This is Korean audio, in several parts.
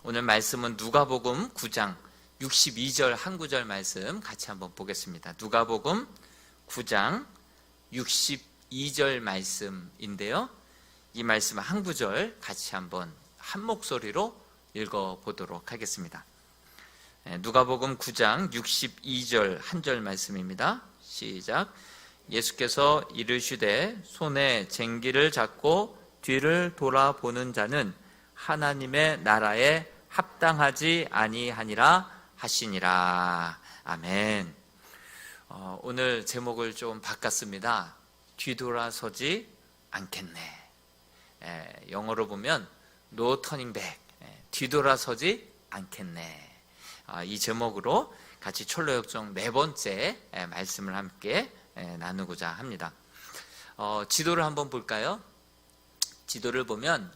오늘 말씀은 누가복음 9장 62절 한 구절 말씀 같이 한번 보겠습니다. 누가복음 9장 62절 말씀인데요. 이 말씀 한 구절 같이 한번 한 목소리로 읽어보도록 하겠습니다. 누가복음 9장 62절 한 절 말씀입니다. 시작. 예수께서 이르시되 손에 쟁기를 잡고 뒤를 돌아보는 자는 하나님의 나라에 합당하지 아니하니라 하시니라. 아멘. 오늘 제목을 좀 바꿨습니다. 뒤돌아서지 않겠네. 영어로 보면 No turning back. 뒤돌아서지 않겠네. 이 제목으로 같이 철로역정 네 번째 말씀을 함께 나누고자 합니다. 지도를 한번 볼까요? 지도를 보면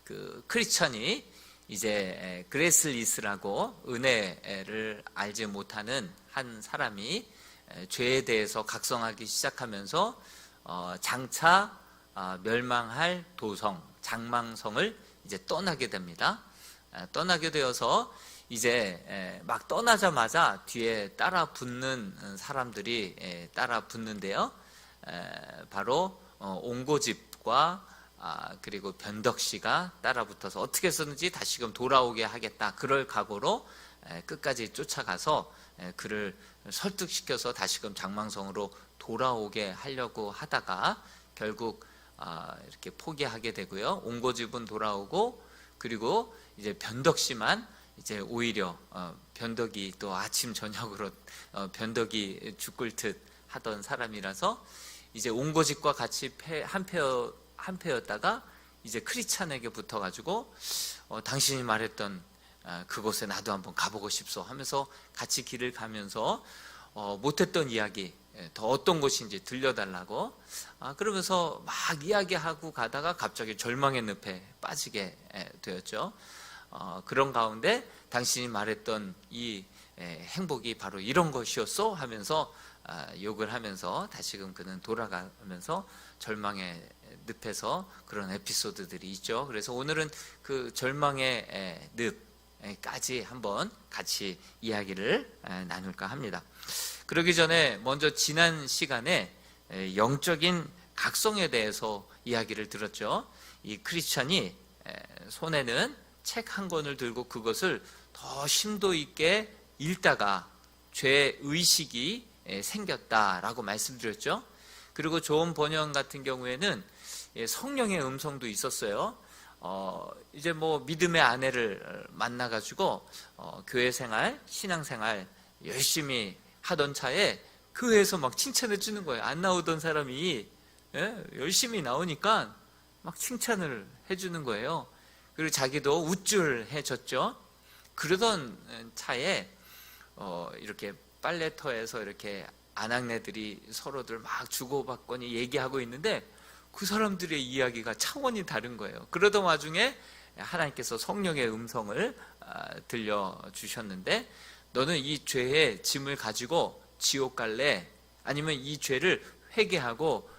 그 크리스천이 이제 그레슬리스라고 은혜를 알지 못하는 한 사람이 죄에 대해서 각성하기 시작하면서 장차 멸망할 도성 장망성을 이제 떠나게 됩니다. 떠나게 되어서 이제 막 떠나자마자 뒤에 따라 붙는 사람들이 따라 붙는데요. 바로 옹고집과 그리고 변덕씨가 따라붙어서 어떻게 해서든지 다시금 돌아오게 하겠다. 그럴 각오로 끝까지 쫓아가서 그를 설득시켜서 다시금 장망성으로 돌아오게 하려고 하다가 결국 이렇게 포기하게 되고요. 옹고집은 돌아오고 그리고 이제 변덕씨만 이제 오히려 변덕이 또 아침 저녁으로 변덕이 죽을 듯 하던 사람이라서 이제 옹고집과 같이 한패였다가 이제 크리스찬에게 붙어가지고 당신이 말했던 그곳에 나도 한번 가보고 싶소 하면서 같이 길을 가면서 못했던 이야기 더 어떤 곳인지 들려달라고 그러면서 막 이야기하고 가다가 갑자기 절망의 늪에 빠지게 되었죠. 그런 가운데 당신이 말했던 이 행복이 바로 이런 것이었소 하면서 욕을 하면서 다시금 그는 돌아가면서 절망의 늪에서 그런 에피소드들이 있죠. 그래서 오늘은 그 절망의 늪까지 한번 같이 이야기를 나눌까 합니다. 그러기 전에 먼저 지난 시간에 영적인 각성에 대해서 이야기를 들었죠. 이 크리스찬이 손에는 책 한 권을 들고 그것을 더 심도 있게 읽다가 죄의식이 생겼다라고 말씀드렸죠. 그리고 좋은 번역 같은 경우에는 성령의 음성도 있었어요. 이제 뭐 믿음의 아내를 만나가지고 교회 생활, 신앙 생활 열심히 하던 차에 교회에서 막 칭찬해 주는 거예요. 안 나오던 사람이 열심히 나오니까 막 칭찬을 해주는 거예요. 그리고 자기도 우쭐해졌죠. 그러던 차에 이렇게 빨래터에서 이렇게 아낙네들이 서로들 막 주고받거니 얘기하고 있는데 그 사람들의 이야기가 차원이 다른 거예요. 그러던 와중에 하나님께서 성령의 음성을 들려주셨는데 너는 이 죄의 짐을 가지고 지옥 갈래? 아니면 이 죄를 회개하고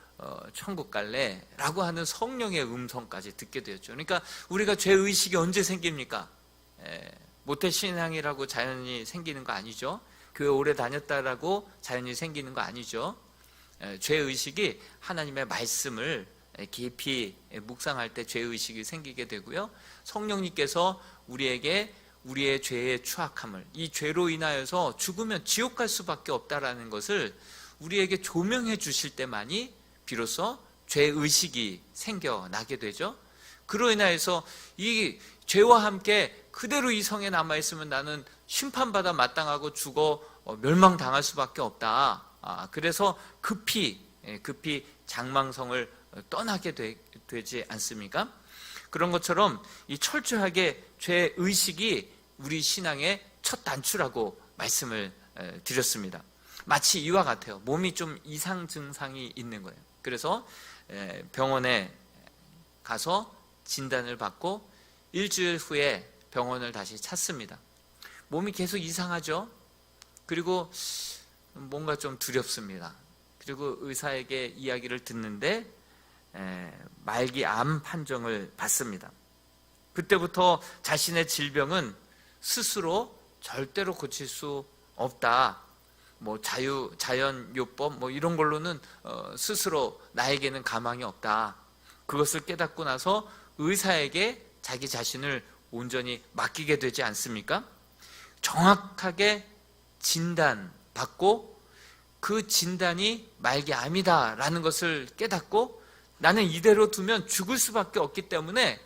천국 갈래? 라고 하는 성령의 음성까지 듣게 되었죠. 그러니까 우리가 죄의식이 언제 생깁니까? 모태신앙이라고 자연히 생기는 거 아니죠. 교회 오래 다녔다라고 자연히 생기는 거 아니죠. 죄의식이 하나님의 말씀을 깊이 묵상할 때 죄의식이 생기게 되고요. 성령님께서 우리에게 우리의 죄의 추악함을, 이 죄로 인하여서 죽으면 지옥 갈 수밖에 없다라는 것을 우리에게 조명해 주실 때만이 비로소 죄의식이 생겨나게 되죠. 그로 인하여서 이 죄와 함께 그대로 이 성에 남아있으면 나는 심판받아 마땅하고 죽어 멸망당할 수밖에 없다. 그래서 급히 장망성을 떠나게 되지 않습니까? 그런 것처럼 이 철저하게 죄의식이 우리 신앙의 첫 단추라고 말씀을 드렸습니다. 마치 이와 같아요. 몸이 좀 이상 증상이 있는 거예요. 그래서 병원에 가서 진단을 받고 일주일 후에 병원을 다시 찾습니다. 몸이 계속 이상하죠. 그리고 뭔가 좀 두렵습니다. 그리고 의사에게 이야기를 듣는데 말기 암 판정을 받습니다. 그때부터 자신의 질병은 스스로 절대로 고칠 수 없다. 뭐 자연요법 뭐 이런 걸로는 스스로 나에게는 가망이 없다. 그것을 깨닫고 나서 의사에게 자기 자신을 온전히 맡기게 되지 않습니까? 정확하게 진단받고 그 진단이 말기암이다라는 것을 깨닫고 나는 이대로 두면 죽을 수밖에 없기 때문에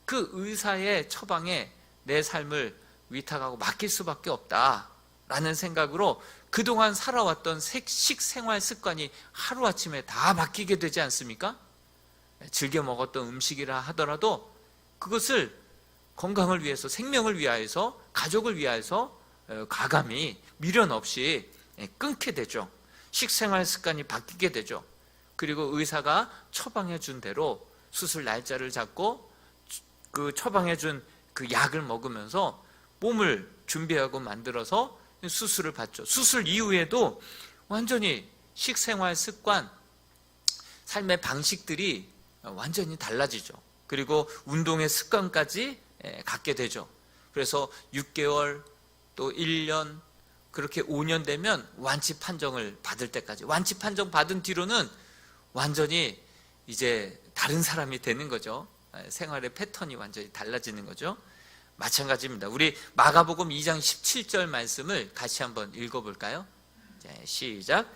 그 의사의 처방에 내 삶을 위탁하고 맡길 수밖에 없다라는 생각으로 그동안 살아왔던 식생활 습관이 하루아침에 다 바뀌게 되지 않습니까? 즐겨 먹었던 음식이라 하더라도 그것을 건강을 위해서, 생명을 위하여서, 가족을 위하여서 과감히 미련 없이 끊게 되죠. 식생활 습관이 바뀌게 되죠. 그리고 의사가 처방해 준 대로 수술 날짜를 잡고 그 처방해 준 그 약을 먹으면서 몸을 준비하고 만들어서 수술을 받죠. 수술 이후에도 완전히 식생활 습관, 삶의 방식들이 완전히 달라지죠. 그리고 운동의 습관까지 갖게 되죠. 그래서 6개월 또 1년 그렇게 5년 되면 완치 판정을 받을 때까지, 완치 판정 받은 뒤로는 완전히 이제 다른 사람이 되는 거죠. 생활의 패턴이 완전히 달라지는 거죠. 마찬가지입니다. 우리 마가복음 2장 17절 말씀을 같이 한번 읽어볼까요? 시작.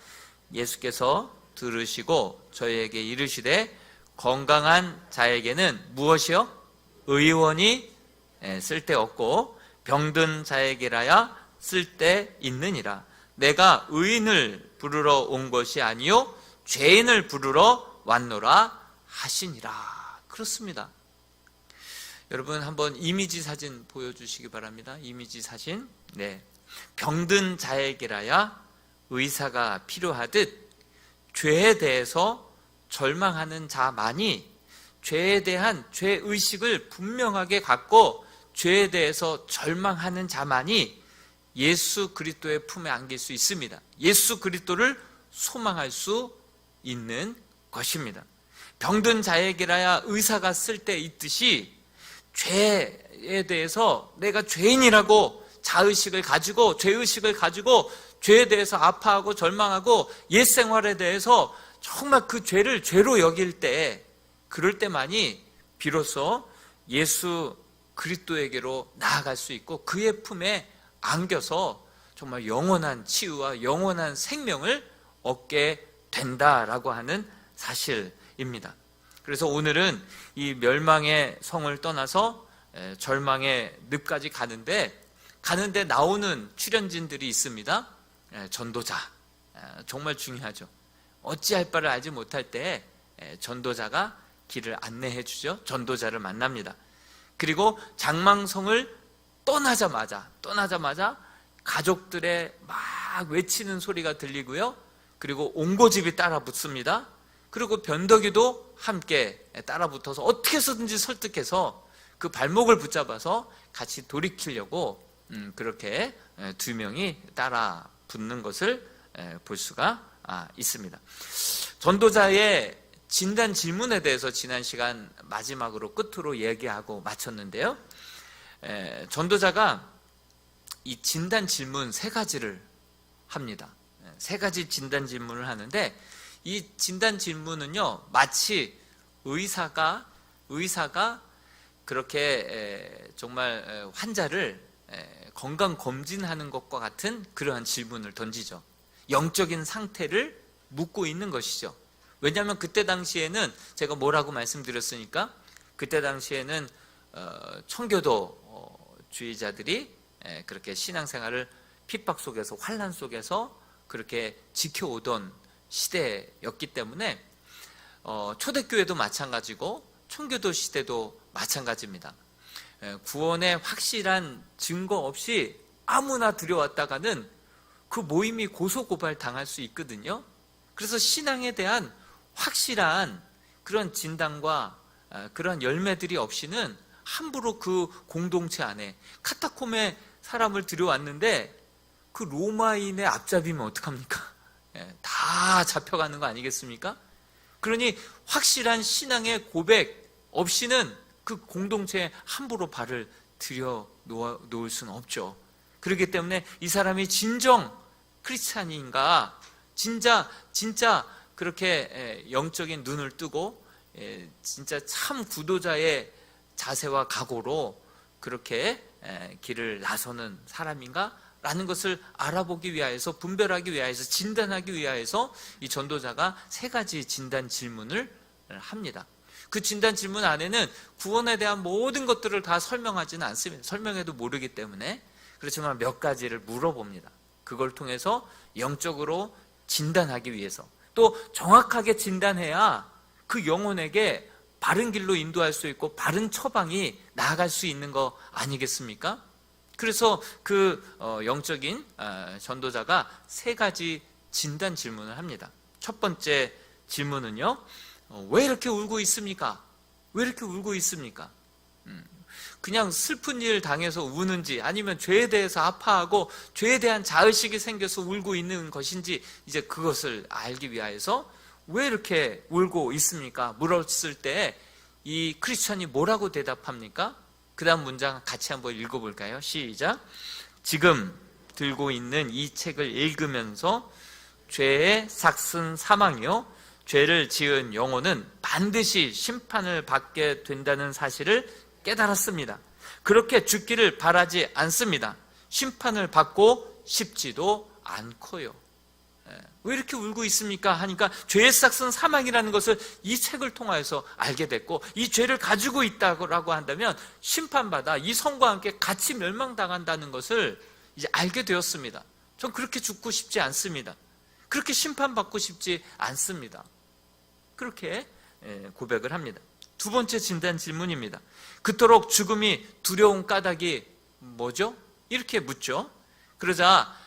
예수께서 들으시고 저희에게 이르시되 건강한 자에게는 무엇이요? 의원이 쓸데없고 병든 자에게라야 쓸데있느니라. 내가 의인을 부르러 온 것이 아니요 죄인을 부르러 왔노라 하시니라. 그렇습니다. 여러분 한번 이미지 사진 보여주시기 바랍니다. 이미지 사진. 네, 병든 자에게라야 의사가 필요하듯 죄에 대해서 절망하는 자만이 죄에 대한 죄의식을 분명하게 갖고 죄에 대해서 절망하는 자만이 예수 그리스도의 품에 안길 수 있습니다. 예수 그리스도를 소망할 수 있는 것입니다. 병든 자에게라야 의사가 쓸데 있듯이 죄에 대해서 내가 죄인이라고 자의식을 가지고 죄의식을 가지고 죄에 대해서 아파하고 절망하고 옛 생활에 대해서 정말 그 죄를 죄로 여길 때, 그럴 때만이 비로소 예수 그리스도에게로 나아갈 수 있고 그의 품에 안겨서 정말 영원한 치유와 영원한 생명을 얻게 된다라고 하는 사실입니다. 그래서 오늘은 이 멸망의 성을 떠나서 절망의 늪까지 가는데 나오는 출연진들이 있습니다. 전도자, 정말 중요하죠. 어찌할 바를 알지 못할 때 전도자가 길을 안내해 주죠. 전도자를 만납니다. 그리고 장망성을 떠나자마자 가족들의 막 외치는 소리가 들리고요. 그리고 옹고집이 따라 붙습니다. 그리고 변덕이도 함께 따라 붙어서 어떻게 해서든지 설득해서 그 발목을 붙잡아서 같이 돌이키려고 그렇게 두 명이 따라 붙는 것을 볼 수가 있습니다. 전도자의 진단 질문에 대해서 지난 시간 마지막으로 끝으로 얘기하고 마쳤는데요. 전도자가 이 진단 질문 3가지를 합니다. 3가지 진단 질문을 하는데 이 진단 질문은요, 마치 의사가 그렇게 정말 환자를 건강 검진하는 것과 같은 그러한 질문을 던지죠. 영적인 상태를 묻고 있는 것이죠. 왜냐하면 그때 당시에는 제가 뭐라고 말씀드렸으니까 그때 당시에는 청교도주의자들이 그렇게 신앙생활을 핍박 속에서 환난 속에서 그렇게 지켜오던 시대였기 때문에 초대교회도 마찬가지고 청교도 시대도 마찬가지입니다. 구원의 확실한 증거 없이 아무나 들여왔다가는 그 모임이 고소고발 당할 수 있거든요. 그래서 신앙에 대한 확실한 그런 진단과 그런 열매들이 없이는 함부로 그 공동체 안에 카타콤에 사람을 들여왔는데 그 로마인의 앞잡이면 어떡합니까? 다 잡혀가는 거 아니겠습니까? 그러니 확실한 신앙의 고백 없이는 그 공동체에 함부로 발을 들여 놓을 수는 없죠. 그렇기 때문에 이 사람이 진정 크리스찬인가, 진짜 그렇게 영적인 눈을 뜨고 진짜 참 구도자의 자세와 각오로 그렇게 길을 나서는 사람인가? 라는 것을 알아보기 위하여서, 분별하기 위하여서, 진단하기 위하여서 이 전도자가 3가지 진단 질문을 합니다. 그 진단 질문 안에는 구원에 대한 모든 것들을 다 설명하지는 않습니다. 설명해도 모르기 때문에. 그렇지만 몇 가지를 물어봅니다. 그걸 통해서 영적으로 진단하기 위해서, 또 정확하게 진단해야 그 영혼에게 바른 길로 인도할 수 있고 바른 처방이 나아갈 수 있는 거 아니겠습니까? 그래서 그 영적인 전도자가 3가지 진단 질문을 합니다. 첫 번째 질문은요, 왜 이렇게 울고 있습니까? 왜 이렇게 울고 있습니까? 그냥 슬픈 일 당해서 우는지, 아니면 죄에 대해서 아파하고 죄에 대한 자의식이 생겨서 울고 있는 것인지, 이제 그것을 알기 위하여서 왜 이렇게 울고 있습니까? 물었을 때 이 크리스천이 뭐라고 대답합니까? 그 다음 문장 같이 한번 읽어볼까요? 시작. 지금 들고 있는 이 책을 읽으면서 죄의 삭슨 사망이요, 죄를 지은 영혼은 반드시 심판을 받게 된다는 사실을 깨달았습니다. 그렇게 죽기를 바라지 않습니다. 심판을 받고 싶지도 않고요. 왜 이렇게 울고 있습니까? 하니까 죄의 삭슨 사망이라는 것을 이 책을 통하여서 알게 됐고, 이 죄를 가지고 있다고 한다면 심판받아 이 성과 함께 같이 멸망당한다는 것을 이제 알게 되었습니다. 전 그렇게 죽고 싶지 않습니다. 그렇게 심판받고 싶지 않습니다. 그렇게 고백을 합니다. 2번째 진단 질문입니다. 그토록 죽음이 두려운 까닭이 뭐죠? 이렇게 묻죠. 그러자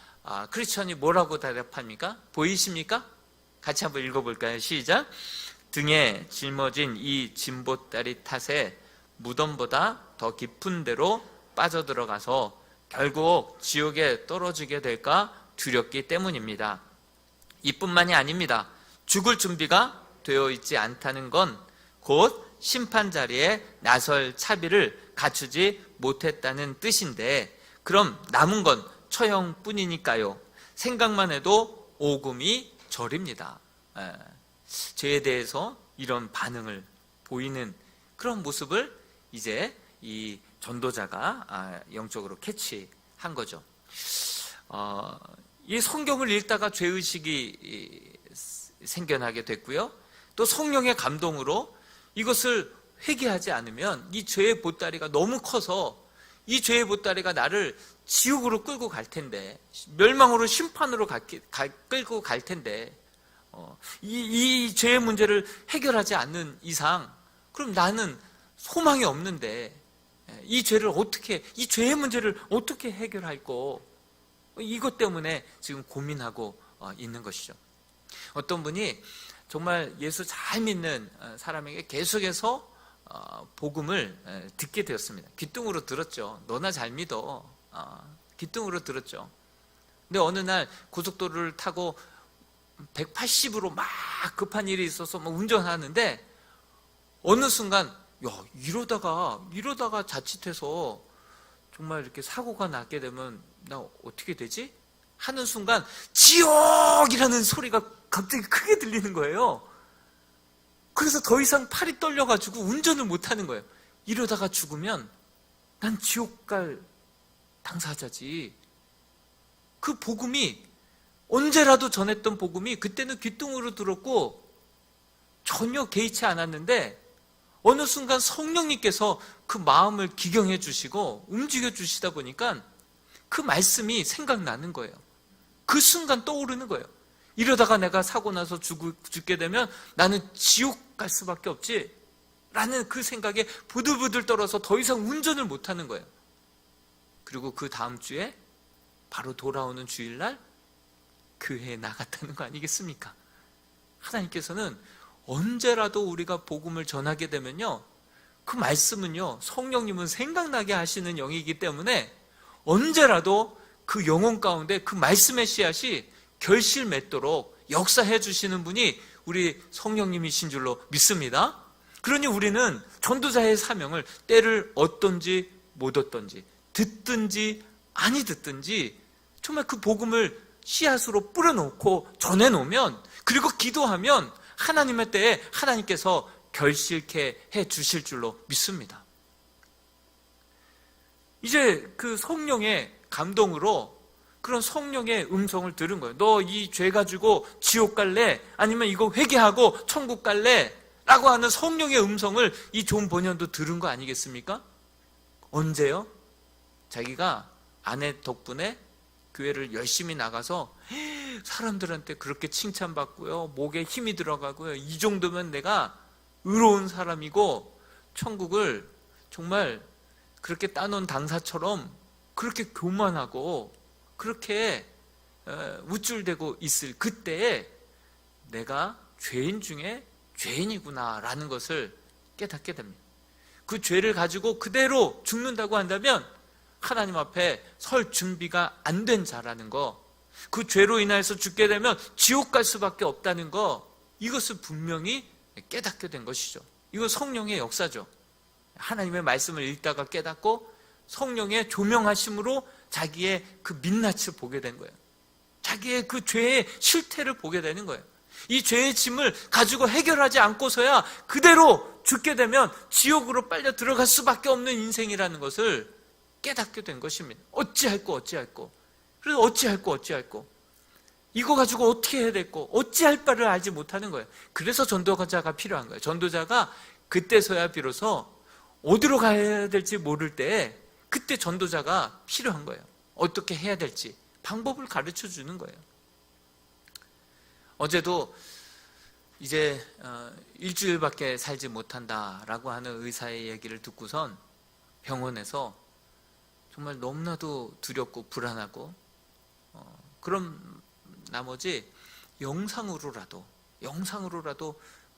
크리스천이 뭐라고 대답합니까? 보이십니까? 같이 한번 읽어볼까요? 시작. 등에 짊어진 이 진보다리 탓에 무덤보다 더 깊은 데로 빠져들어가서 결국 지옥에 떨어지게 될까 두렵기 때문입니다. 이뿐만이 아닙니다. 죽을 준비가 되어 있지 않다는 건 곧 심판 자리에 나설 차비를 갖추지 못했다는 뜻인데, 그럼 남은 건 처형뿐이니까요. 생각만 해도 오금이 저립니다. 죄에 대해서 이런 반응을 보이는 그런 모습을 이제 이 전도자가 영적으로 캐치한 거죠. 이 성경을 읽다가 죄의식이 생겨나게 됐고요. 또 성령의 감동으로 이것을 회개하지 않으면 이 죄의 보따리가 너무 커서 이 죄의 보따리가 나를 지옥으로 끌고 갈 텐데, 멸망으로, 심판으로 끌고 갈 텐데, 이 죄의 문제를 해결하지 않는 이상 그럼 나는 소망이 없는데 이 죄의 문제를 어떻게 해결할까? 이것 때문에 지금 고민하고 있는 것이죠. 어떤 분이 정말 예수 잘 믿는 사람에게 계속해서 복음을 듣게 되었습니다. 귀뚱으로 들었죠. 너나 잘 믿어. 귀뚱으로 들었죠. 근데 어느 날 고속도로를 타고 180으로 막 급한 일이 있어서 막 운전하는데 어느 순간 이러다가 자칫해서 정말 이렇게 사고가 나게 되면 나 어떻게 되지? 하는 순간 지옥이라는 소리가 갑자기 크게 들리는 거예요. 그래서 더 이상 팔이 떨려가지고 운전을 못하는 거예요. 이러다가 죽으면 난 지옥 갈 당사자지. 그 복음이, 언제라도 전했던 복음이 그때는 귀뚱으로 들었고 전혀 개의치 않았는데 어느 순간 성령님께서 그 마음을 기경해 주시고 움직여 주시다 보니까 그 말씀이 생각나는 거예요. 그 순간 떠오르는 거예요. 이러다가 내가 사고 나서 죽게 되면 나는 지옥 갈 수밖에 없지 라는 그 생각에 부들부들 떨어서 더 이상 운전을 못하는 거예요. 그리고 그 다음 주에 바로 돌아오는 주일날 교회에 나갔다는 거 아니겠습니까? 하나님께서는 언제라도 우리가 복음을 전하게 되면요, 그 말씀은요, 성령님은 생각나게 하시는 영이기 때문에 언제라도 그 영혼 가운데 그 말씀의 씨앗이 결실 맺도록 역사해 주시는 분이 우리 성령님이신 줄로 믿습니다. 그러니 우리는 전도자의 사명을 때를 얻든지 못 얻든지, 듣든지 아니 듣든지 정말 그 복음을 씨앗으로 뿌려놓고 전해놓으면, 그리고 기도하면 하나님의 때에 하나님께서 결실케 해 주실 줄로 믿습니다. 이제 그 성령의 감동으로 그런 성령의 음성을 들은 거예요. 너 이 죄 가지고 지옥 갈래? 아니면 이거 회개하고 천국 갈래? 라고 하는 성령의 음성을 이 존 버년도 들은 거 아니겠습니까? 언제요? 자기가 아내 덕분에 교회를 열심히 나가서 사람들한테 그렇게 칭찬받고요, 목에 힘이 들어가고요, 이 정도면 내가 의로운 사람이고 천국을 정말 그렇게 따놓은 당사처럼 그렇게 교만하고 그렇게 우쭐대고 있을 그때에 내가 죄인 중에 죄인이구나 라는 것을 깨닫게 됩니다. 그 죄를 가지고 그대로 죽는다고 한다면 하나님 앞에 설 준비가 안 된 자라는 거, 그 죄로 인해서 죽게 되면 지옥 갈 수밖에 없다는 거, 이것을 분명히 깨닫게 된 것이죠. 이건 성령의 역사죠. 하나님의 말씀을 읽다가 깨닫고 성령의 조명하심으로 자기의 그 민낯을 보게 된 거예요. 자기의 그 죄의 실태를 보게 되는 거예요. 이 죄의 짐을 가지고 해결하지 않고서야 그대로 죽게 되면 지옥으로 빨려 들어갈 수밖에 없는 인생이라는 것을 깨닫게 된 것입니다. 어찌할 거. 그래서 어찌할 거. 이거 가지고 어떻게 해야 될거, 어찌할 바를 알지 못하는 거예요. 그래서 전도자가 필요한 거예요. 전도자가 그때서야 비로소 어디로 가야 될지 모를 때 그때 전도자가 필요한 거예요. 어떻게 해야 될지 방법을 가르쳐 주는 거예요. 어제도 이제 일주일밖에 살지 못한다라고 하는 의사의 얘기를 듣고선 병원에서 정말 너무나도 두렵고 불안하고 그럼 나머지 영상으로라도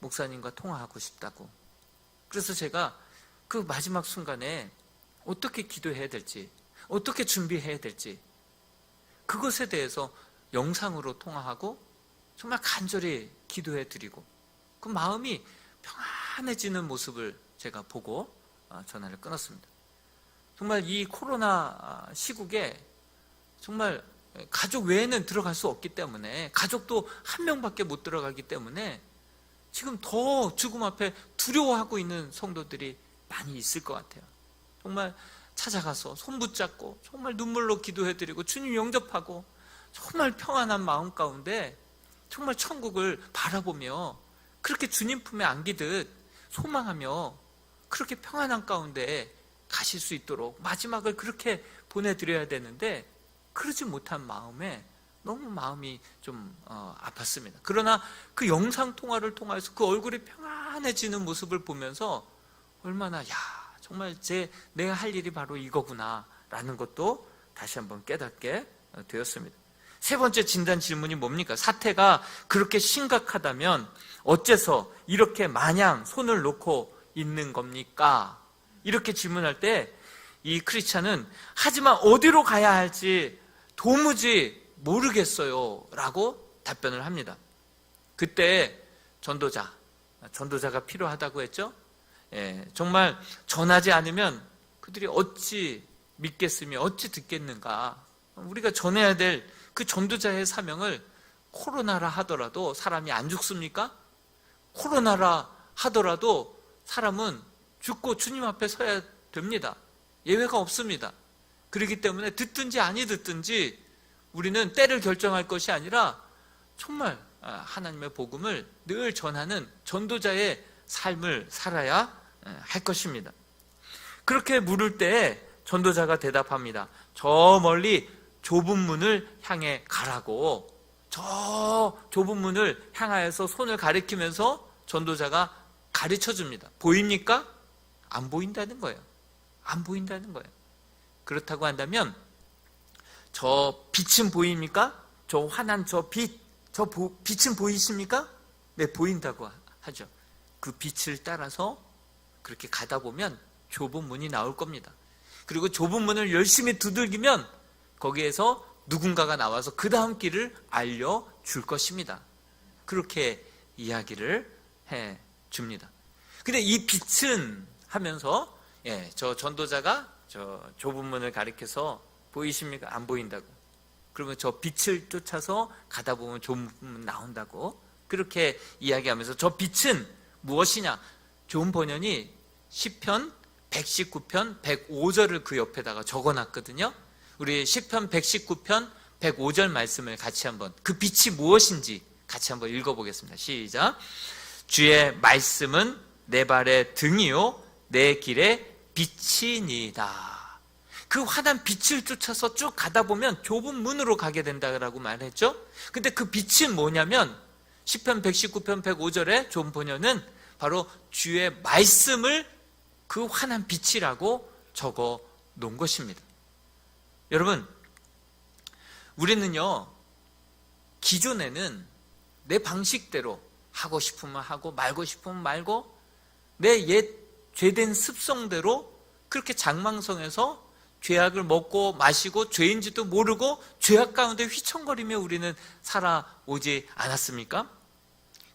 목사님과 통화하고 싶다고. 그래서 제가 그 마지막 순간에 어떻게 기도해야 될지, 어떻게 준비해야 될지, 그것에 대해서 영상으로 통화하고 정말 간절히 기도해 드리고 그 마음이 평안해지는 모습을 제가 보고 전화를 끊었습니다. 정말 이 코로나 시국에 정말 가족 외에는 들어갈 수 없기 때문에, 가족도 한 명밖에 못 들어가기 때문에 지금 더 죽음 앞에 두려워하고 있는 성도들이 많이 있을 것 같아요. 정말 찾아가서 손 붙잡고 정말 눈물로 기도해드리고 주님 영접하고 정말 평안한 마음 가운데 정말 천국을 바라보며 그렇게 주님 품에 안기듯 소망하며 그렇게 평안한 가운데 가실 수 있도록 마지막을 그렇게 보내드려야 되는데, 그러지 못한 마음에 너무 마음이 좀 아팠습니다. 그러나 그 영상통화를 통해서 그 얼굴이 평안해지는 모습을 보면서 얼마나 정말 내가 할 일이 바로 이거구나 라는 것도 다시 한번 깨닫게 되었습니다. 세 번째 진단 질문이 뭡니까? 사태가 그렇게 심각하다면 어째서 이렇게 마냥 손을 놓고 있는 겁니까? 이렇게 질문할 때 이 크리스찬은 하지만 어디로 가야 할지 도무지 모르겠어요 라고 답변을 합니다. 그때 전도자가 필요하다고 했죠. 정말 전하지 않으면 그들이 어찌 믿겠으며 어찌 듣겠는가. 우리가 전해야 될 그 전도자의 사명을, 코로나라 하더라도 사람이 안 죽습니까? 코로나라 하더라도 사람은 죽고 주님 앞에 서야 됩니다. 예외가 없습니다. 그렇기 때문에 듣든지 아니 듣든지 우리는 때를 결정할 것이 아니라 정말 하나님의 복음을 늘 전하는 전도자의 삶을 살아야 할 것입니다. 그렇게 물을 때 전도자가 대답합니다. 저 멀리 좁은 문을 향해 가라고. 저 좁은 문을 향하여서 손을 가리키면서 전도자가 가르쳐 줍니다. 보입니까? 안 보인다는 거예요. 안 보인다는 거예요. 그렇다고 한다면 저 빛은 보입니까? 저 환한 저 빛, 빛은 보이십니까? 네, 보인다고 하죠. 그 빛을 따라서 그렇게 가다 보면 좁은 문이 나올 겁니다. 그리고 좁은 문을 열심히 두들기면 거기에서 누군가가 나와서 그 다음 길을 알려줄 것입니다. 그렇게 이야기를 해줍니다. 근데 이 빛은 하면서 저 전도자가 저 좁은 문을 가리켜서 보이십니까? 안 보인다고. 그러면 저 빛을 쫓아서 가다 보면 좁은 문 나온다고 그렇게 이야기하면서 저 빛은 무엇이냐? 좋은 번역이 시편 119편 105절을 그 옆에다가 적어놨거든요. 우리 시편 119편 105절 말씀을 같이 한번, 그 빛이 무엇인지 같이 한번 읽어보겠습니다. 시작. 주의 말씀은 내 발의 등이요 내 길의 빛이니이다. 그 환한 빛을 쫓아서 쭉 가다 보면 좁은 문으로 가게 된다고 말했죠. 근데 그 빛은 뭐냐면 시편 119편 105절에 좋은 번역은 바로 주의 말씀을 그 환한 빛이라고 적어 놓은 것입니다. 여러분, 우리는요 기존에는 내 방식대로 하고 싶으면 하고 말고 싶으면 말고 내 옛 죄된 습성대로 그렇게 장망성에서 죄악을 먹고 마시고 죄인지도 모르고 죄악 가운데 휘청거리며 우리는 살아오지 않았습니까?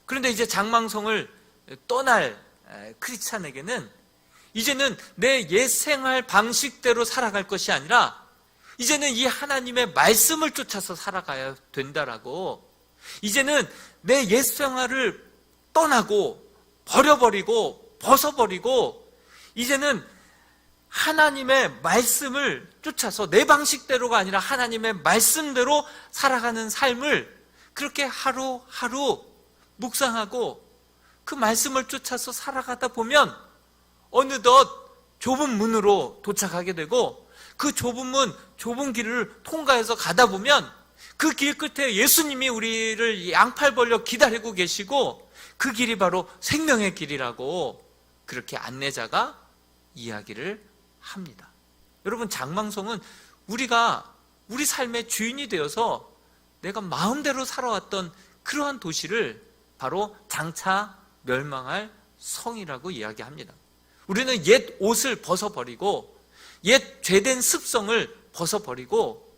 그런데 이제 장망성을 떠날 크리스찬에게는 이제는 내 옛 생활 방식대로 살아갈 것이 아니라 이제는 이 하나님의 말씀을 쫓아서 살아가야 된다라고, 이제는 내 옛 생활을 떠나고 버려버리고 벗어버리고 이제는 하나님의 말씀을 쫓아서 내 방식대로가 아니라 하나님의 말씀대로 살아가는 삶을 그렇게 하루하루 묵상하고 그 말씀을 쫓아서 살아가다 보면 어느덧 좁은 문으로 도착하게 되고, 그 좁은 문, 좁은 길을 통과해서 가다 보면 그 길 끝에 예수님이 우리를 양팔 벌려 기다리고 계시고 그 길이 바로 생명의 길이라고 그렇게 안내자가 이야기를 합니다. 여러분, 장망성은 우리가 우리 삶의 주인이 되어서 내가 마음대로 살아왔던 그러한 도시를 바로 장차 멸망할 성이라고 이야기합니다. 우리는 옛 옷을 벗어버리고 옛 죄된 습성을 벗어버리고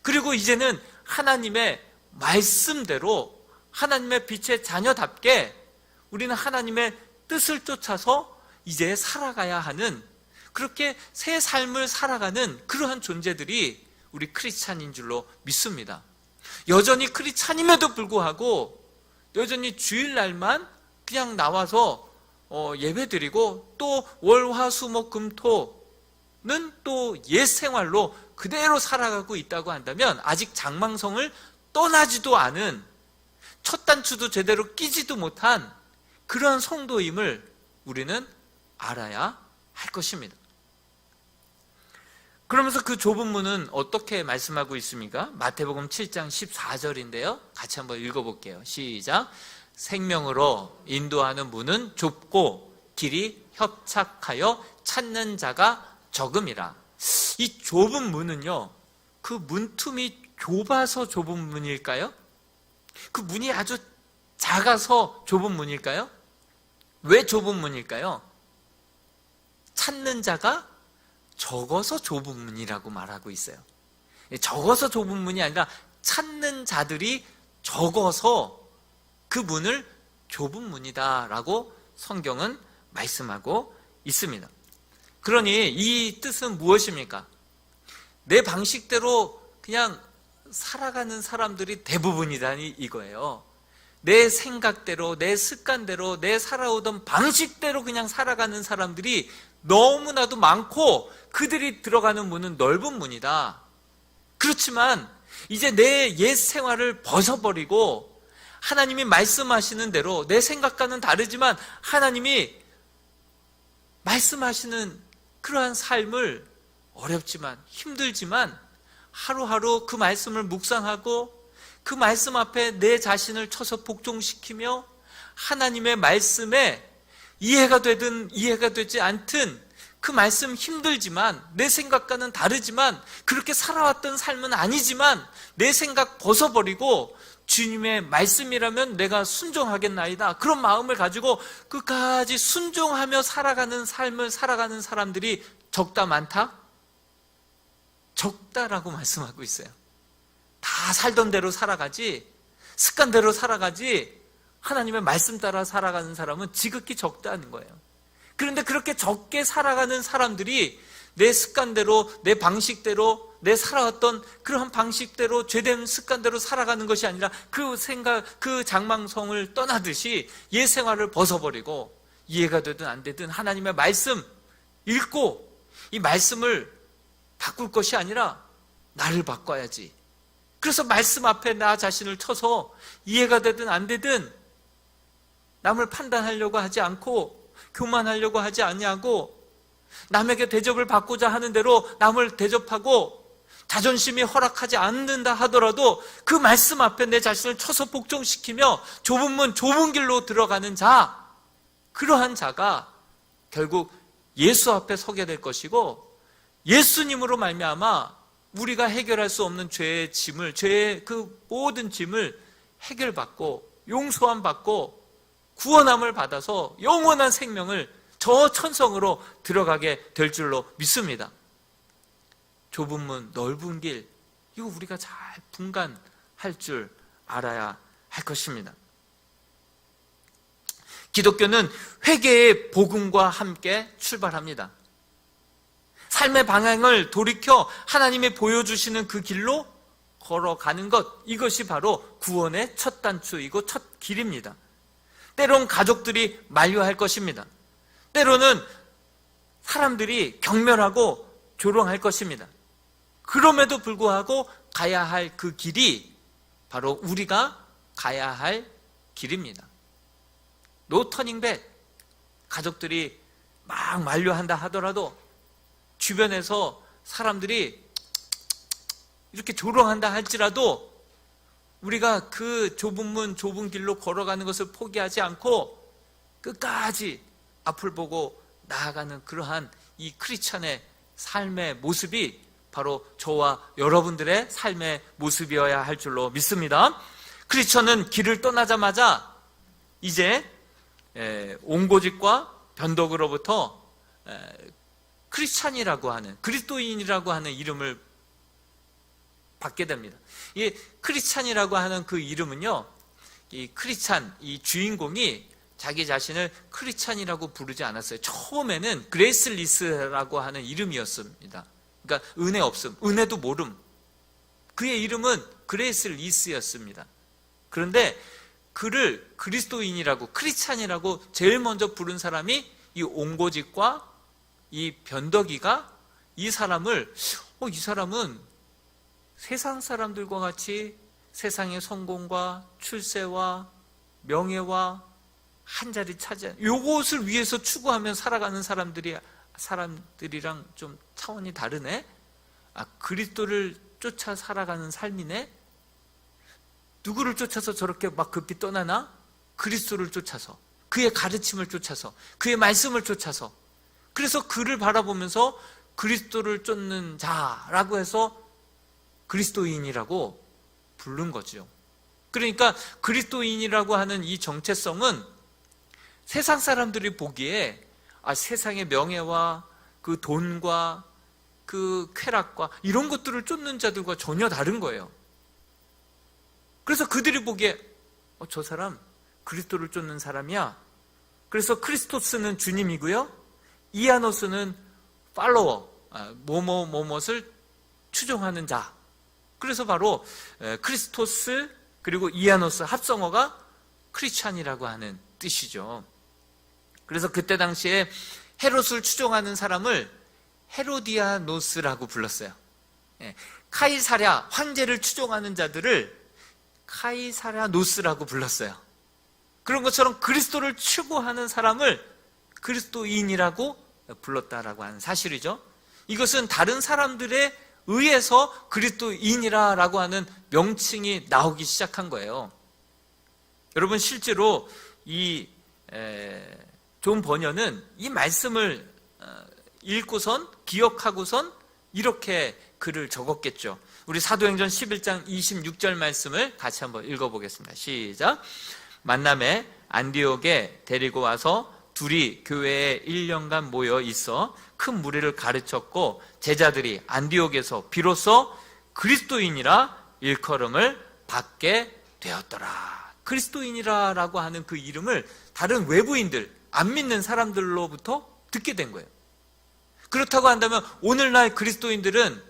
그리고 이제는 하나님의 말씀대로 하나님의 빛의 자녀답게 우리는 하나님의 뜻을 쫓아서 이제 살아가야 하는, 그렇게 새 삶을 살아가는 그러한 존재들이 우리 크리스찬인 줄로 믿습니다. 여전히 크리스찬임에도 불구하고 여전히 주일날만 그냥 나와서 예배드리고 또 월, 화, 수, 목, 금, 토는 또 옛 생활로 그대로 살아가고 있다고 한다면 아직 장망성을 떠나지도 않은, 첫 단추도 제대로 끼지도 못한 그러한 성도임을 우리는 알아야 할 것입니다. 그러면서 그 좁은 문은 어떻게 말씀하고 있습니까? 마태복음 7장 14절인데요. 같이 한번 읽어볼게요. 시작. 생명으로 인도하는 문은 좁고 길이 협착하여 찾는 자가 적음이라. 이 좁은 문은요, 그 문틈이 좁아서 좁은 문일까요? 그 문이 아주 작아서 좁은 문일까요? 왜 좁은 문일까요? 찾는 자가 적어서 좁은 문이라고 말하고 있어요. 적어서 좁은 문이 아니라 찾는 자들이 적어서 그 문을 좁은 문이다라고 성경은 말씀하고 있습니다. 그러니 이 뜻은 무엇입니까? 내 방식대로 그냥 살아가는 사람들이 대부분이다니 이거예요. 내 생각대로, 내 습관대로, 내 살아오던 방식대로 그냥 살아가는 사람들이 너무나도 많고 그들이 들어가는 문은 넓은 문이다. 그렇지만 이제 내 옛 생활을 벗어버리고 하나님이 말씀하시는 대로, 내 생각과는 다르지만 하나님이 말씀하시는 그러한 삶을 어렵지만 힘들지만 하루하루 그 말씀을 묵상하고 그 말씀 앞에 내 자신을 쳐서 복종시키며 하나님의 말씀에 이해가 되든 이해가 되지 않든 그 말씀 힘들지만 내 생각과는 다르지만 그렇게 살아왔던 삶은 아니지만 내 생각 벗어버리고 주님의 말씀이라면 내가 순종하겠나이다, 그런 마음을 가지고 끝까지 순종하며 살아가는 삶을 살아가는 사람들이 적다 많다? 적다라고 말씀하고 있어요. 다 살던 대로 살아가지, 습관대로 살아가지, 하나님의 말씀 따라 살아가는 사람은 지극히 적다는 거예요. 그런데 그렇게 적게 살아가는 사람들이 내 습관대로, 내 방식대로, 내 살아왔던 그러한 방식대로, 죄된 습관대로 살아가는 것이 아니라 그 생각, 그 장망성을 떠나듯이 옛 생활을 벗어버리고, 이해가 되든 안 되든 하나님의 말씀 읽고 이 말씀을 바꿀 것이 아니라 나를 바꿔야지. 그래서 말씀 앞에 나 자신을 쳐서 이해가 되든 안 되든 남을 판단하려고 하지 않고 교만하려고 하지 아니하고 남에게 대접을 받고자 하는 대로 남을 대접하고 자존심이 허락하지 않는다 하더라도 그 말씀 앞에 내 자신을 쳐서 복종시키며 좁은 문 좁은 길로 들어가는 자, 그러한 자가 결국 예수 앞에 서게 될 것이고, 예수님으로 말미암아 우리가 해결할 수 없는 죄의 짐을, 죄의 그 모든 짐을 해결받고 용서함 받고 구원함을 받아서 영원한 생명을 저 천성으로 들어가게 될 줄로 믿습니다. 좁은 문 넓은 길, 이거 우리가 잘 분간할 줄 알아야 할 것입니다. 기독교는 회개의 복음과 함께 출발합니다. 삶의 방향을 돌이켜 하나님이 보여주시는 그 길로 걸어가는 것, 이것이 바로 구원의 첫 단추이고 첫 길입니다. 때론 가족들이 만류할 것입니다. 때로는 사람들이 경멸하고 조롱할 것입니다. 그럼에도 불구하고 가야 할 그 길이 바로 우리가 가야 할 길입니다. 노 터닝 백. 가족들이 막 만류한다 하더라도 주변에서 사람들이 이렇게 조롱한다 할지라도 우리가 그 좁은 문 좁은 길로 걸어가는 것을 포기하지 않고 끝까지 앞을 보고 나아가는 그러한 이 크리스찬의 삶의 모습이 바로 저와 여러분들의 삶의 모습이어야 할 줄로 믿습니다. 크리스찬은 길을 떠나자마자 이제 옹고집과 변덕으로부터 크리스찬이라고 하는, 그리스도인이라고 하는 이름을 받게 됩니다. 이 크리스찬이라고 하는 그 이름은요, 이 크리스찬, 이 주인공이 자기 자신을 크리스찬이라고 부르지 않았어요. 처음에는 그레이스리스라고 하는 이름이었습니다. 그러니까 은혜 없음, 은혜도 모름. 그의 이름은 그레이스리스였습니다. 그런데 그를 그리스도인이라고, 크리스찬이라고 제일 먼저 부른 사람이 이 옹고집과 이 변덕이가 이 사람을 이 사람은 세상 사람들과 같이 세상의 성공과 출세와 명예와 한 자리 차지한 요것을 위해서 추구하며 살아가는 사람들이랑 좀 차원이 다르네. 그리스도를 쫓아 살아가는 삶이네. 누구를 쫓아서 저렇게 막 급히 떠나나? 그리스도를 쫓아서, 그의 가르침을 쫓아서, 그의 말씀을 쫓아서. 그래서 그를 바라보면서 그리스도를 쫓는 자라고 해서 그리스도인이라고 부른 거죠. 그러니까 그리스도인이라고 하는 이 정체성은 세상 사람들이 보기에 세상의 명예와 그 돈과 그 쾌락과 이런 것들을 쫓는 자들과 전혀 다른 거예요. 그래서 그들이 보기에 저 사람 그리스도를 쫓는 사람이야. 그래서 크리스토스는 주님이고요, 이아노스는 팔로워, 뭐뭇을 추종하는 자. 그래서 바로 크리스토스 그리고 이아노스 합성어가 크리스찬이라고 하는 뜻이죠. 그래서 그때 당시에 헤롯을 추종하는 사람을 헤로디아노스라고 불렀어요. 카이사랴, 황제를 추종하는 자들을 카이사랴노스라고 불렀어요. 그런 것처럼 그리스도를 추구하는 사람을 그리스도인이라고 불렀다라고 하는 사실이죠. 이것은 다른 사람들에 의해서 그리스도인이라고 하는 명칭이 나오기 시작한 거예요. 여러분, 실제로 이 존 버녀는 이 말씀을 읽고선, 기억하고선 이렇게 글을 적었겠죠. 우리 사도행전 11장 26절 말씀을 같이 한번 읽어보겠습니다. 시작. 만남에 안디옥에 데리고 와서 둘이 교회에 1년간 모여 있어 큰 무리를 가르쳤고, 제자들이 안디옥에서 비로소 그리스도인이라 일컬음을 받게 되었더라. 그리스도인이라고 하는 그 이름을 다른 외부인들, 안 믿는 사람들로부터 듣게 된 거예요. 그렇다고 한다면 오늘날 그리스도인들은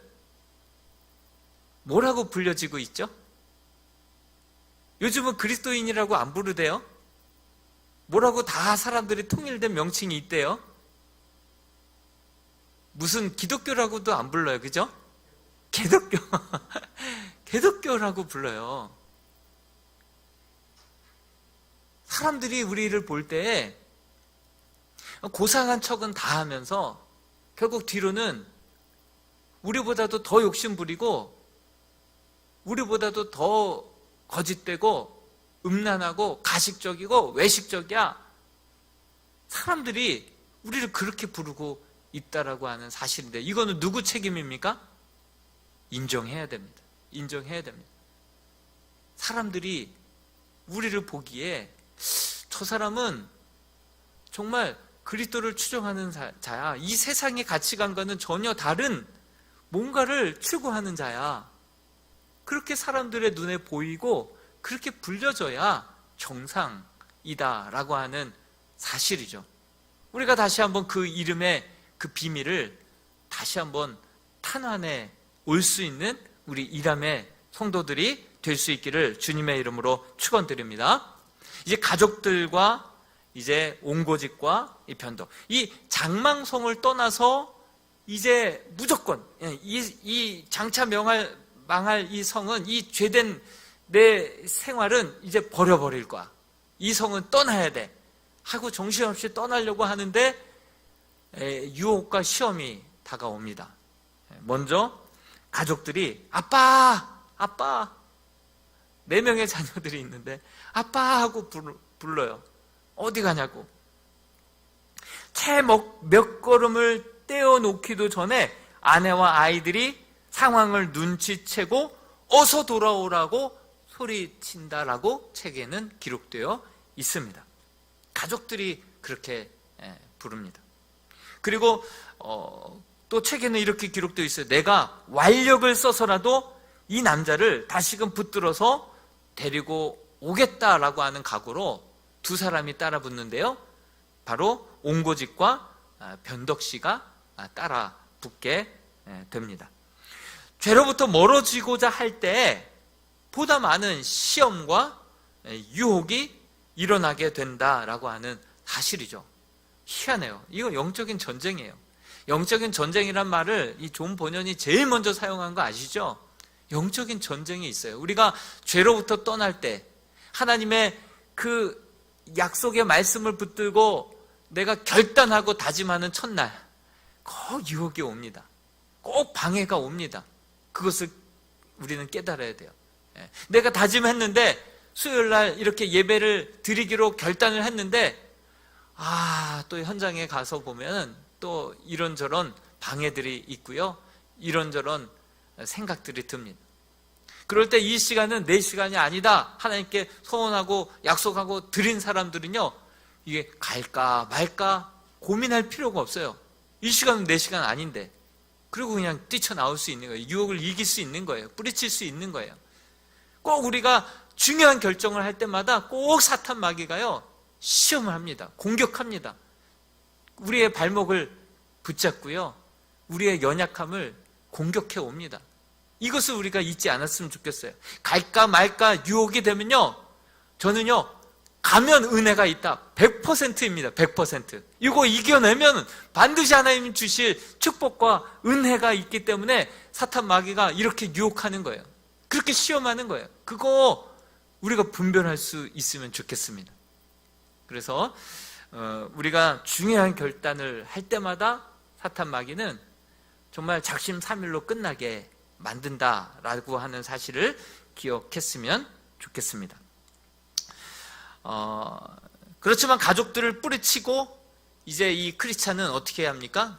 뭐라고 불려지고 있죠? 요즘은 그리스도인이라고 안 부르대요. 뭐라고 다 사람들이 통일된 명칭이 있대요. 무슨 기독교라고도 안 불러요. 그죠? 개독교. 개독교라고 불러요. 사람들이 우리를 볼 때 고상한 척은 다 하면서 결국 뒤로는 우리보다도 더 욕심부리고 우리보다도 더 거짓되고 음란하고 가식적이고 외식적이야. 사람들이 우리를 그렇게 부르고 있다라고 하는 사실인데, 이거는 누구 책임입니까? 인정해야 됩니다. 인정해야 됩니다. 사람들이 우리를 보기에 저 사람은 정말 그리스도를 추종하는 자야. 이 세상의 가치관과는 전혀 다른 뭔가를 추구하는 자야. 그렇게 사람들의 눈에 보이고 그렇게 불려져야 정상이다라고 하는 사실이죠. 우리가 다시 한번 그 이름의 그 비밀을 다시 한번 탄환해 올 수 있는 우리 이람의 성도들이 될 수 있기를 주님의 이름으로 축원드립니다. 이제 가족들과 이제 온고집과 이 변덕, 이 장망성을 떠나서 이제 무조건 이 장차 망할 이 성은, 이 죄된 내 생활은 이제 버려버릴 거야. 이 성은 떠나야 돼 하고 정신없이 떠나려고 하는데 유혹과 시험이 다가옵니다. 먼저 가족들이 아빠 4명의 자녀들이 있는데 아빠 하고 불러요. 어디 가냐고. 채 몇 걸음을 떼어놓기도 전에 아내와 아이들이 상황을 눈치채고 어서 돌아오라고 소리친다라고 책에는 기록되어 있습니다. 가족들이 그렇게 부릅니다. 그리고 또 책에는 이렇게 기록되어 있어요. 내가 완력을 써서라도 이 남자를 다시금 붙들어서 데리고 오겠다라고 하는 각오로 두 사람이 따라 붙는데요. 바로 온고집과 변덕씨가 따라 붙게 됩니다. 죄로부터 멀어지고자 할 때 보다 많은 시험과 유혹이 일어나게 된다라고 하는 사실이죠. 희한해요. 이거 영적인 전쟁이에요. 영적인 전쟁이란 말을 이 존 번연이 제일 먼저 사용한 거 아시죠? 영적인 전쟁이 있어요. 우리가 죄로부터 떠날 때 하나님의 그 약속의 말씀을 붙들고 내가 결단하고 다짐하는 첫날 꼭 유혹이 옵니다. 꼭 방해가 옵니다. 그것을 우리는 깨달아야 돼요. 내가 다짐했는데 수요일날 이렇게 예배를 드리기로 결단을 했는데 또 현장에 가서 보면 또 이런저런 방해들이 있고요. 이런저런 생각들이 듭니다. 그럴 때 이 시간은 내 시간이 아니다 하나님께 소원하고 약속하고 드린 사람들은요, 이게 갈까 말까 고민할 필요가 없어요. 이 시간은 내 시간 아닌데. 그리고 그냥 뛰쳐나올 수 있는 거예요. 유혹을 이길 수 있는 거예요. 뿌리칠 수 있는 거예요. 꼭 우리가 중요한 결정을 할 때마다 꼭 사탄 마귀가요, 시험을 합니다. 공격합니다. 우리의 발목을 붙잡고요, 우리의 연약함을 공격해 옵니다. 이것을 우리가 잊지 않았으면 좋겠어요. 갈까 말까 유혹이 되면요, 저는요, 가면 은혜가 있다. 100%입니다. 100%. 이거 이겨내면 반드시 하나님 주실 축복과 은혜가 있기 때문에 사탄 마귀가 이렇게 유혹하는 거예요. 그렇게 시험하는 거예요. 그거 우리가 분별할 수 있으면 좋겠습니다. 그래서 우리가 중요한 결단을 할 때마다 사탄 마귀는 정말 작심삼일로 끝나게 만든다라고 하는 사실을 기억했으면 좋겠습니다. 그렇지만 가족들을 뿌리치고 이제 이 크리스찬은 어떻게 해야 합니까?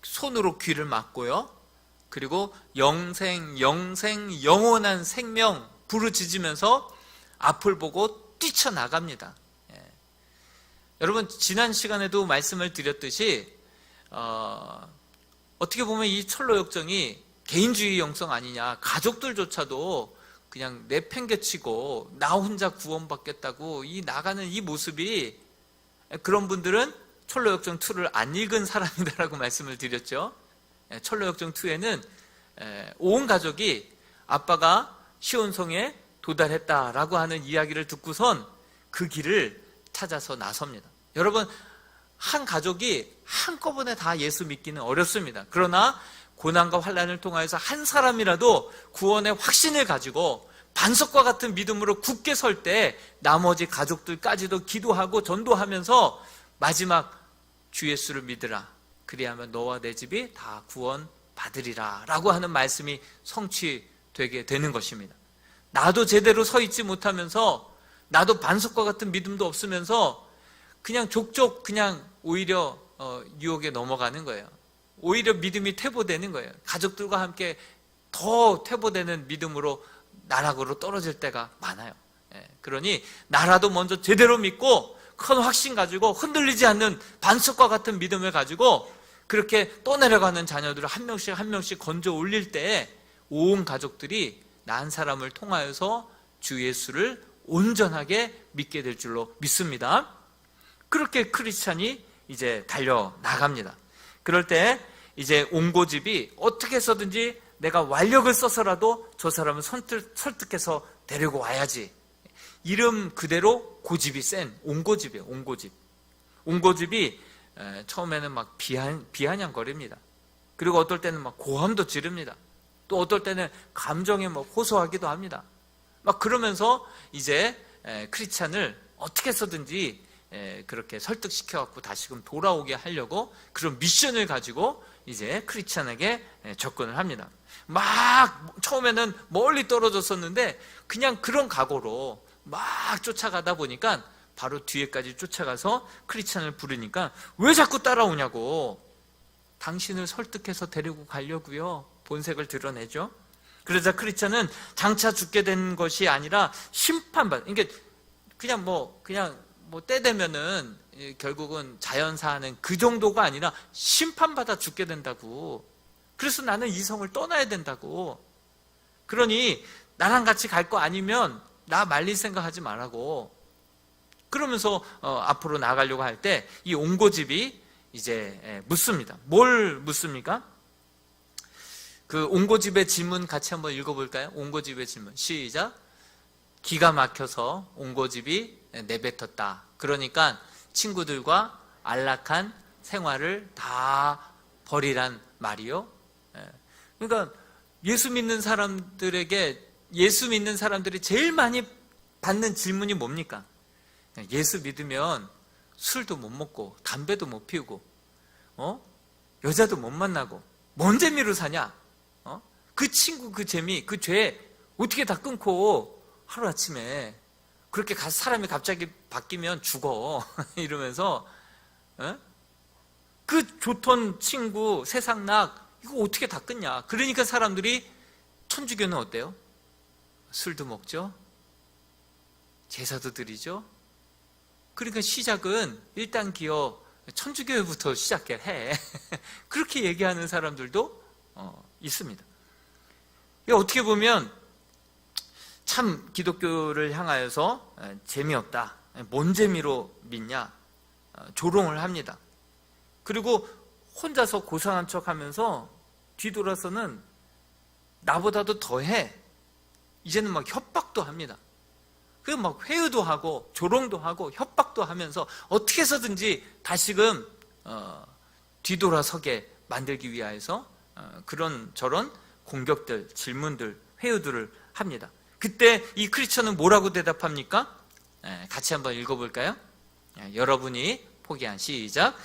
손으로 귀를 막고요, 그리고 영원한 생명 부르짖으면서 앞을 보고 뛰쳐나갑니다. 여러분, 지난 시간에도 말씀을 드렸듯이 어떻게 보면 이 철로 역정이 개인주의 영성 아니냐, 가족들조차도 그냥 내팽개치고 나 혼자 구원받겠다고 이 나가는 이 모습이, 그런 분들은 철로역정 2를 안 읽은 사람이다라고 말씀을 드렸죠. 철로역정 2에는 온 가족이 아빠가 시온성에 도달했다라고 하는 이야기를 듣고선 그 길을 찾아서 나섭니다. 여러분, 한 가족이 한꺼번에 다 예수 믿기는 어렵습니다. 그러나 고난과 환난을 통하여서 한 사람이라도 구원의 확신을 가지고 반석과 같은 믿음으로 굳게 설 때 나머지 가족들까지도 기도하고 전도하면서 마지막 주 예수를 믿으라, 그리하면 너와 내 집이 다 구원 받으리라 라고 하는 말씀이 성취되게 되는 것입니다. 나도 제대로 서 있지 못하면서, 나도 반석과 같은 믿음도 없으면서 그냥 족족 그냥 오히려 유혹에 넘어가는 거예요. 오히려 믿음이 퇴보되는 거예요. 가족들과 함께 더 퇴보되는 믿음으로 나락으로 떨어질 때가 많아요. 그러니 나라도 먼저 제대로 믿고 큰 확신 가지고 흔들리지 않는 반석과 같은 믿음을 가지고 그렇게 떠내려가는 자녀들을 한 명씩 한 명씩 건져 올릴 때 온 가족들이 나 한 사람을 통하여서 주 예수를 온전하게 믿게 될 줄로 믿습니다. 그렇게 크리스찬이 이제 달려나갑니다. 그럴 때 이제 온 고집이 어떻게 해서든지 내가 완력을 써서라도 저 사람을 설득해서 데리고 와야지. 이름 그대로 고집이 센 온고집이에요. 온고집. 온고집이 처음에는 막 비아냥거립니다. 그리고 어떨 때는 막 고함도 지릅니다. 또 어떨 때는 감정에 막 호소하기도 합니다. 막 그러면서 이제 크리스찬을 어떻게 해서든지 그렇게 설득시켜갖고 다시금 돌아오게 하려고 그런 미션을 가지고 이제 크리스찬에게 접근을 합니다. 막 처음에는 멀리 떨어졌었는데 그냥 그런 각오로 막 쫓아가다 보니까 바로 뒤에까지 쫓아가서 크리스찬을 부르니까 왜 자꾸 따라오냐고, 당신을 설득해서 데리고 가려고요. 본색을 드러내죠. 그러자 크리스찬은 장차 죽게 된 것이 아니라 심판받, 그러니까 그냥 뭐 때 되면은 결국은 자연사하는 그 정도가 아니라 심판받아 죽게 된다고. 그래서 나는 이 성을 떠나야 된다고. 그러니 나랑 같이 갈 거 아니면 나 말릴 생각하지 말라고. 그러면서 앞으로 나가려고 할 때 이 온고집이 이제 묻습니다. 뭘 묻습니까? 그 온고집의 질문 같이 한번 읽어볼까요? 온고집의 질문 시작. 기가 막혀서 온고집이 내뱉었다. 그러니까 친구들과 안락한 생활을 다 버리란 말이요. 그러니까 예수 믿는 사람들에게, 예수 믿는 사람들이 제일 많이 받는 질문이 뭡니까? 예수 믿으면 술도 못 먹고 담배도 못 피우고 여자도 못 만나고 뭔 재미로 사냐? 그 친구, 그 재미, 그 죄 어떻게 다 끊고 하루아침에 그렇게 사람이 갑자기 바뀌면 죽어 이러면서 그 좋던 친구 세상낙 이거 어떻게 다 끊냐? 그러니까 사람들이, 천주교는 어때요? 술도 먹죠, 제사도 드리죠. 그러니까 시작은 일단 기어 천주교부터 시작해. 그렇게 얘기하는 사람들도 있습니다. 어떻게 보면 참 기독교를 향하여서 재미없다, 뭔 재미로 믿냐, 조롱을 합니다. 그리고 혼자서 고상한 척하면서 뒤돌아서는 나보다도 더해. 이제는 막 협박도 합니다. 그리고 막 회유도 하고 조롱도 하고 협박도 하면서 어떻게 해서든지 다시금 뒤돌아서게 만들기 위하여서 그런 저런 공격들, 질문들, 회유들을 합니다. 그때 이 크리스천은 뭐라고 대답합니까? 같이 한번 읽어볼까요? 여러분이 포기한, 시작.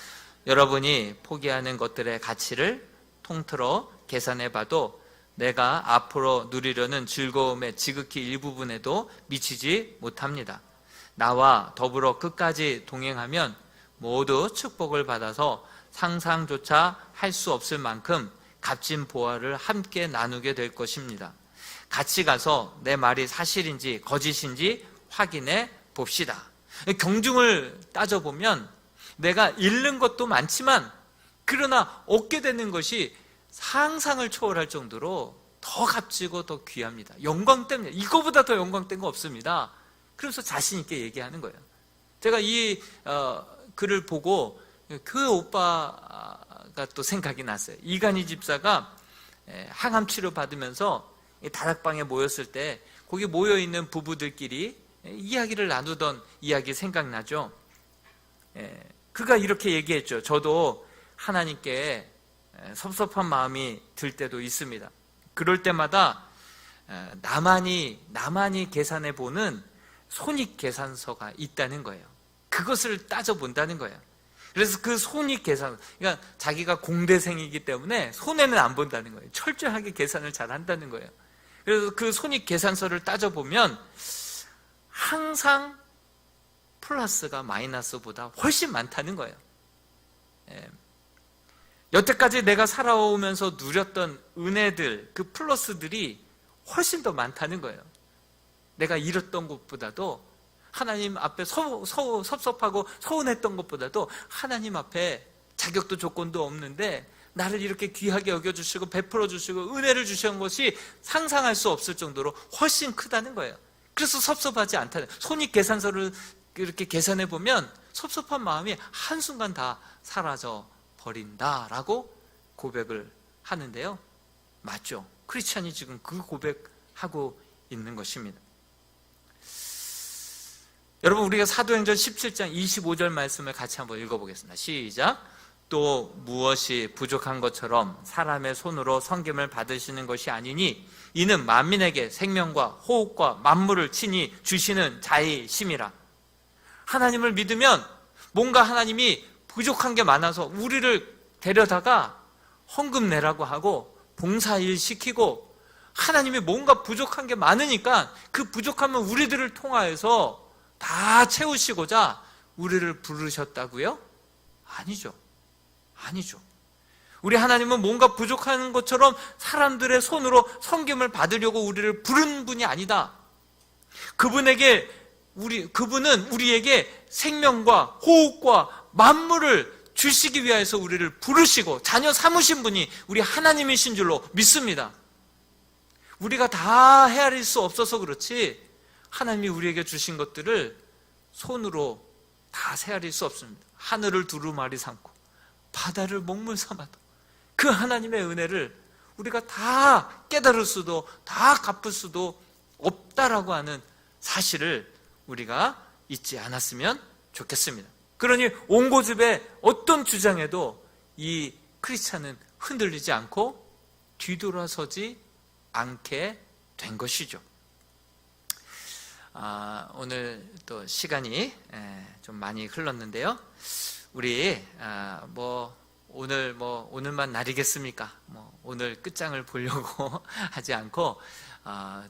여러분이 포기하는 것들의 가치를 통틀어 계산해봐도 내가 앞으로 누리려는 즐거움의 지극히 일부분에도 미치지 못합니다. 나와 더불어 끝까지 동행하면 모두 축복을 받아서 상상조차 할 수 없을 만큼 값진 보화를 함께 나누게 될 것입니다. 같이 가서 내 말이 사실인지 거짓인지 확인해 봅시다. 경중을 따져보면 내가 잃는 것도 많지만 그러나 얻게 되는 것이 상상을 초월할 정도로 더 값지고 더 귀합니다. 영광 때문에 이거보다 더 영광된 거 없습니다. 그래서 자신 있게 얘기하는 거예요. 제가 이 글을 보고 그 오빠가 또 생각이 났어요. 이간희 집사가 항암 치료 받으면서 다락방에 모였을 때 거기 모여있는 부부들끼리 이야기를 나누던 이야기 생각나죠. 그가 이렇게 얘기했죠. 저도 하나님께 섭섭한 마음이 들 때도 있습니다. 그럴 때마다 나만이 계산해 보는 손익계산서가 있다는 거예요. 그것을 따져본다는 거예요. 그래서 그 손익계산, 그러니까 자기가 공대생이기 때문에 손해는 안 본다는 거예요. 철저하게 계산을 잘 한다는 거예요. 그래서 그 손익계산서를 따져보면 항상 플러스가 마이너스보다 훨씬 많다는 거예요. 여태까지 내가 살아오면서 누렸던 은혜들, 그 플러스들이 훨씬 더 많다는 거예요. 내가 잃었던 것보다도 하나님 앞에 섭섭하고 서운했던 것보다도 하나님 앞에 자격도 조건도 없는데 나를 이렇게 귀하게 여겨주시고 베풀어 주시고 은혜를 주신 것이 상상할 수 없을 정도로 훨씬 크다는 거예요. 그래서 섭섭하지 않다는, 손익계산서를 이렇게 계산해 보면 섭섭한 마음이 한순간 다 사라져 버린다라고 고백을 하는데요. 맞죠? 크리스찬이 지금 그 고백하고 있는 것입니다. 여러분, 우리가 사도행전 17장 25절 말씀을 같이 한번 읽어보겠습니다. 시작. 또 무엇이 부족한 것처럼 사람의 손으로 섬김을 받으시는 것이 아니니 이는 만민에게 생명과 호흡과 만물을 친히 주시는 자이심이라. 하나님을 믿으면 뭔가 하나님이 부족한 게 많아서 우리를 데려다가 헌금 내라고 하고 봉사일 시키고, 하나님이 뭔가 부족한 게 많으니까 그 부족함은 우리들을 통하여서 다 채우시고자 우리를 부르셨다고요? 아니죠. 우리 하나님은 뭔가 부족한 것처럼 사람들의 손으로 섬김을 받으려고 우리를 부른 분이 아니다. 그분은 우리에게 생명과 호흡과 만물을 주시기 위해서 우리를 부르시고 자녀 삼으신 분이 우리 하나님이신 줄로 믿습니다. 우리가 다 헤아릴 수 없어서 그렇지 하나님이 우리에게 주신 것들을 손으로 다 헤아릴 수 없습니다. 하늘을 두루마리 삼고 바다를 먹물 삼아도 그 하나님의 은혜를 우리가 다 깨달을 수도 다 갚을 수도 없다라고 하는 사실을 우리가 잊지 않았으면 좋겠습니다. 그러니 온 고집의 어떤 주장에도 이 크리스찬은 흔들리지 않고 뒤돌아서지 않게 된 것이죠. 오늘 또 시간이 좀 많이 흘렀는데요. 우리 오늘만 날이겠습니까? 오늘 끝장을 보려고 하지 않고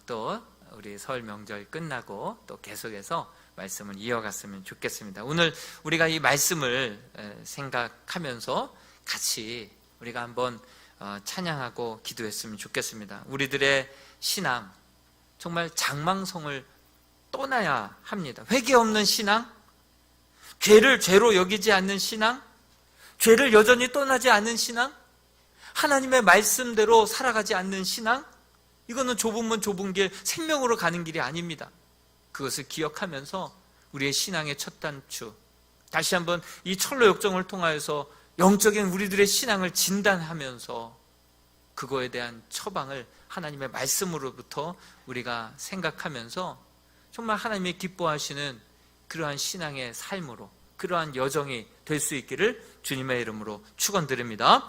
또 우리 설 명절 끝나고 또 계속해서 말씀을 이어갔으면 좋겠습니다. 오늘 우리가 이 말씀을 생각하면서 같이 우리가 한번 찬양하고 기도했으면 좋겠습니다. 우리들의 신앙, 정말 장망성을 떠나야 합니다. 회개 없는 신앙, 죄를 죄로 여기지 않는 신앙, 죄를 여전히 떠나지 않는 신앙, 하나님의 말씀대로 살아가지 않는 신앙, 이거는 좁은 문 좁은 길, 생명으로 가는 길이 아닙니다. 그것을 기억하면서 우리의 신앙의 첫 단추, 다시 한번 이 철로 역정을 통하여서 영적인 우리들의 신앙을 진단하면서 그거에 대한 처방을 하나님의 말씀으로부터 우리가 생각하면서 정말 하나님이 기뻐하시는 그러한 신앙의 삶으로, 그러한 여정이 될 수 있기를 주님의 이름으로 축원드립니다.